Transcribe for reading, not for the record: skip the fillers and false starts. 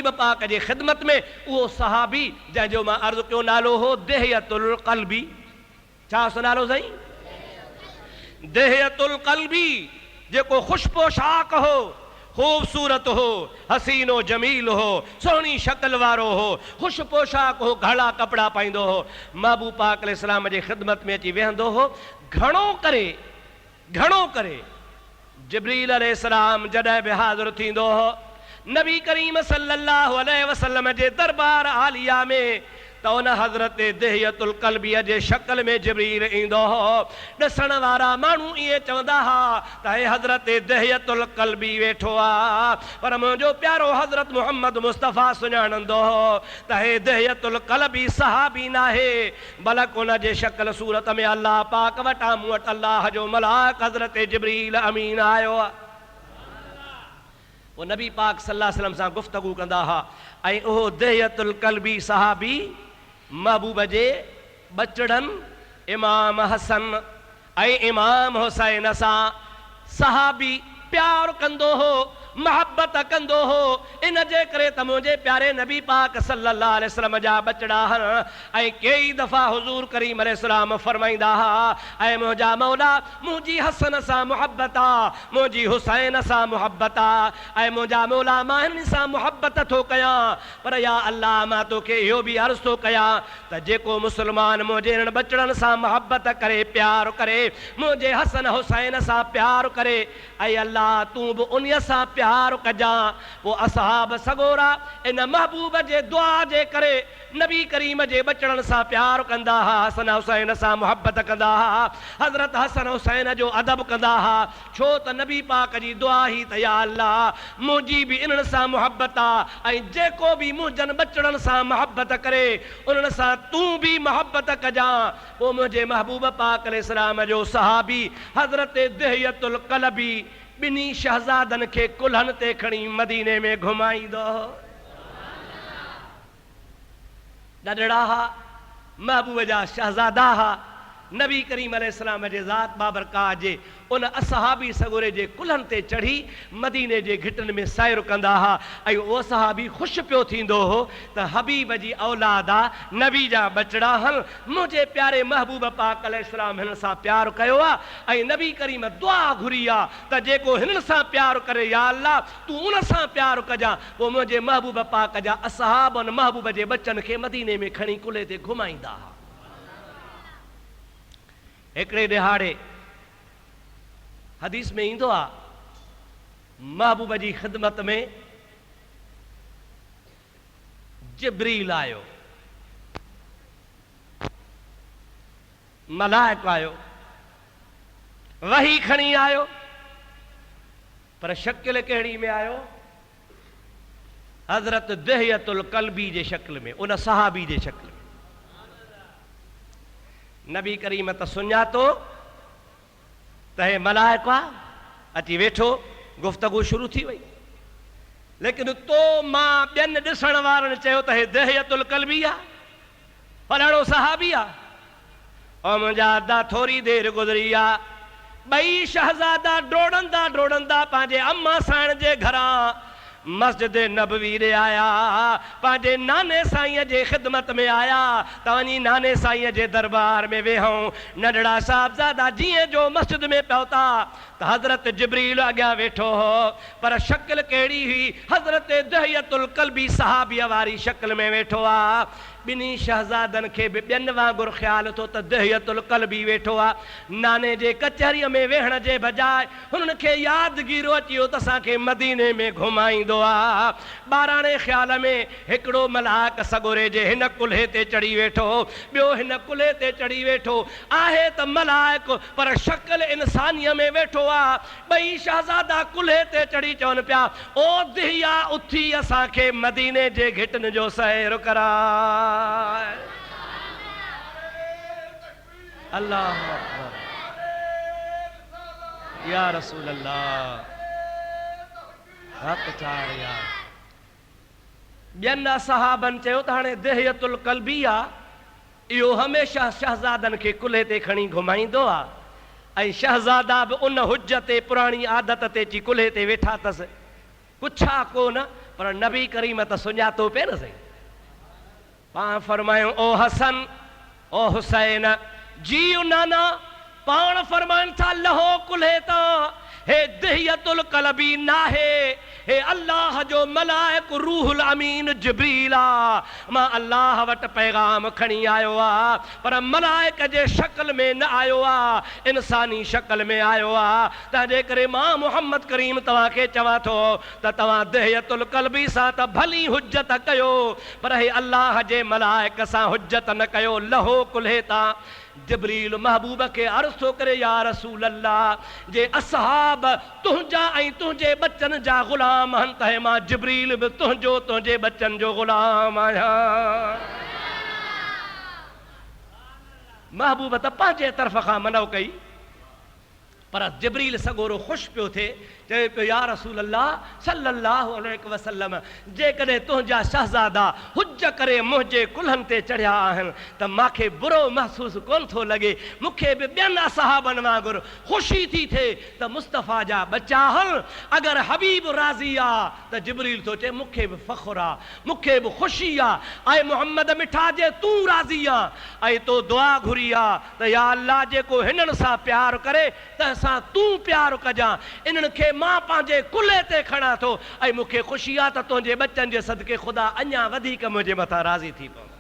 हबीब पाक जे ख़िदमत में वो सहाबी जंहिंजो मां अर्ज़ कयो नालो हो दहियतुल क़ल्बी। छा नालो साईं? दहियतुल क़ल्बी, जेको खुश पोशाक हो, खूबसूरत हो, हसीनो जमील हो, सोहनी शक्ल वारो हो, खुश पोशाक हो, घड़ा कपड़ा पाईंदो हो, महबूब पाक अलैहिस्सलाम जे ख़िदमत में अची वेहंदो हो। घणो करे जिब्रील अलैहिस्सलाम जॾहिं बि हाज़िर थींदो हो नबी करीम सल्लल्लाहु अलैहि वसल्लम जे दरबार आलिया में, तो उन हज़रत दहियतुल क़ल्बी जे शक्ल में जिब्रील ईंदो हो। ॾिसण वारा माण्हू इहे चवंदा हा त हे हज़रत दहियतुल क़ल्बी वेठो आ, पर मुंहिंजो प्यारो हज़रत मोहम्मद मुस्तफ़ा सुञाणंदो हो त हे दहियतुल क़ल्बी सहाबी नाहे, बल्कि उन जे शक्ल सूरत में अल्लाह पाक वटां मूं वटि अल्लाह जो मलाक हज़रत जिब्रील अमीन आयो आहे। वो नबी पाक सल्लल्लाहु अलैहि वसल्लम सां गुफ्तगू कंदा हा ऐं उहो दहियतुल क़ल्बी सहाबी महबूब जे बचड़नि इमाम हसन ऐं इमाम हुसैन सां सहाबी प्यार कंदो हो, मोहब्बत कंदो हो। इन जे करे त मुंहिंजे प्यारे नबी पाक सल्लल्लाहु अलैहि वसल्लम जा बचड़ा हन ऐं कई दफ़ा हुज़ूर करीम अलैहिस्सलाम फरमाईंदा हा, ऐं मुंहिंजा मौला मुंहिंजी हसन सां मुहब्बत आ, मुंहिंजी हुसैन सां मुहब्बत आ, ऐं मुंहिंजा मौला मां हिन सां मुहब्बत थो कयां, पर या अल्लाह मां तोखे इहो बि अर्ज़ थो कयां त जेको मुस्लमान मुंहिंजे हिन बचड़नि सां मुहब्बत करे, प्यार करे, मुंहिंजे हसन हुसैन सां प्यार करे, ऐं अल्लाह तूं बि उन सां प्यार कजां। वो असहाब सगोरा इन महबूब जे दुआ जे करे नबी करीम जे बचड़नि सां प्यार कंदा हा, हसन हुसैन सां मुहब्बत कंदा हा, हज़रत हसन हुसैन जो अदब कंदा हा, छो त नबी पाक जी दुआ ही त या अल्लाह मुंहिंजी बि इन्हनि सां मुहब्बत आ, ऐं जेको बि मुंहिंजनि बचड़नि सां मुहब्बत करे उन्हनि सां तूं बि मुहब्बत कजां। पोइ मुंहिंजे महबूब पाक अलैहिस्सलाम जो सहाबी हज़रत दहियतुल क़ल्बी बिनी शहज़ादनि खे कुल्हनि ते खणी मदीने में घुमाईंदो। ॾाढड़ा हा, महबूब जा शहज़ादा हा, नबी करीम अलैहिस्सलाम जे ज़ात बाबरकात जे उन असहाबी सगोरे जे कुल्हनि ते चढ़ी मदीने जे घिटनि में सैर कंदा हा, ऐं उहो सहाबी ख़ुशि पियो थींदो हो त हबीब जी औलाद आहे, नबी जा बचड़ा हल, मुंहिंजे प्यारे महबूब पाक अलैहिस्सलाम हिन सां प्यार कयो आहे, ऐं नबी करीम दुआ घुरी आहे त जेको हिन सां प्यार करे या अल्लाह तूं उन सां प्यार कजां। पोइ मुंहिंजे महबूब पाक जा असहाब उन महबूब जे बचनि खे मदीने में खणी कुल्हे ते घुमाईंदा हा। हिकिड़े ॾिहाड़े हदीस में ईंदो आहे, महबूब जी ख़िदमत में जिब्रील आयो, मलाइक आयो, वही खणी आयो, पर शक्ल कहिड़ी में आयो? हज़रत दहियतुल क़ल्बी जे शक्ल में, उन सहाबी जे शक्ल में। नबी करीम त सुञातो त हे मलाइक आहे, अची वेठो, गुफ़्तगू शुरू थी वई, लेकिन तो मां ॿियनि ॾिसण वारनि चयो त हे दहियतुल क़ल्बी आहे, फलाणो सहाबी आहे। और मुंहिंजा अदा थोरी देरि गुज़री आहे, ॿई शहज़ादा डोड़ंदा डोड़ंदा पंहिंजे अम्मा साइण जे घरां मस्जिद नबवी ॾे आया, पंहिंजे नाने साईं जे ख़िदमत में आया, तव्हांजी नाने साईं जे दरबार में वेहूं। नंढड़ा साहिबज़ादा जीअं जो मस्जिद में पहुता त हज़रत जिब्रील अॻियां वेठो हो, पर शक्ल कहिड़ी हुई? हज़रत दहियतुल क़ल्बी सहाबीअ वारी शक्ल में वेठो आहे। ॿिन्ही शहज़ादनि खे बि ॿियनि वांगुरु ख़्यालु थियो त दहियतुल क़ल्बी वेठो आहे। नाने जे कचहरीअ में वेहण जे बजाए हुननि खे यादगिरो अची वियो त असांखे मदीने में घुमाईंदो आहे। ॿाराणे ख़्याल में हिकिड़ो मलाक सगोरे जे हिन कुल्हे ते चढ़ी वेठो, ॿियो हिन कुल्हे ते चढ़ी वेठो आहे त मलाइक, पर शक्ल इंसानीअ में वेठो आहे। ॿई शहज़ादा कुल्हे ते चढ़ी चवनि पिया, ओ दहिया उथी असांखे मदीने जे घिटनि जो सैर करा। अल्लाह या रसूल अल्लाह, हक़ चार यार। ॿियनि सहाबनि चयो त हाणे दहियतुल क़ल्बी आहे, इहो हमेशह शहज़ादनि खे कुल्हे ते खणी घुमाईंदो आहे, ऐं शहज़ादा बि उन हुज ते पुराणी आदत ते अची कुल्हे ते वेठा अथसि। पुछा कोन, पर नबी करीम त सुञातो पे न सही। पाण फरमायूं ओ हसन ओ हुसैन जी नाना, पाण फरमाइनि था लहो कुल्हे ता हे दहियतुल कलबी नाहे, हे अल्लाह जो मलाइक रूहुल अमीन जिब्रील आ, मां अल्लाह वटि पैगाम खणी आयो आ, पर मलाइक जे शक्ल में न आयो आ, इंसानी शक्ल में आयो आ। तंहिंजे करे मां मुहम्मद करीम तव्हांखे चवां थो त तव्हां दहियतुल कलबी सां त भली हुज्जत कयो, पर हे अल्लाह जे मलाइक सां हुज्जत न कयो। लहो कुल्हे ता जिब्रील महबूब के अर्ज़ थो करे या रसूल अल्लाह जे असहाब तुंहिंजा ऐं तुंहिंजे बच्चन जा ग़ुलाम आहिनि त मां जिब्रील बि तुंहिंजो तुंहिंजे बच्चन जो ग़ुलाम आहियां। महबूब त पंहिंजे तरफ़ खां मनो कई, पर जिब्रील सगोरो ख़ुशि पियो थिए, चए पियो या रसूल अल्लाह सल्लल्लाहु अलैहि वसल्लम जेकॾहिं तुंहिंजा शहज़ादा हुज करे मुंहिंजे कुल्हनि ते चढ़िया आहिनि त मूंखे बुरो महसूसु कोन थो लॻे, मूंखे बि ॿियनि असहाबनि वांगुरु ख़ुशी थी थिए त मुस्तफ़ा जा बच्चा आहिनि। अगरि हबीब राज़ी आहे त जिब्रील थो चए मूंखे बि फ़ख़ुरु आहे, मूंखे बि ख़ुशी आहे। ऐं मोहम्मद मिठा जे तूं राज़ी आहे ऐं तो दुआ घुरी आहे त या अल्लाह जेको हिननि सां प्यारु करे त असां तूं प्यारु कजां, इन्हनि खे मां पंहिंजे कुल्हे ते खणा थो ऐं मूंखे ख़ुशी आहे त तुंहिंजे बच्चनि जे सदके ख़ुदा अञा वधीक मुंहिंजे मथां राज़ी थी पवंदो।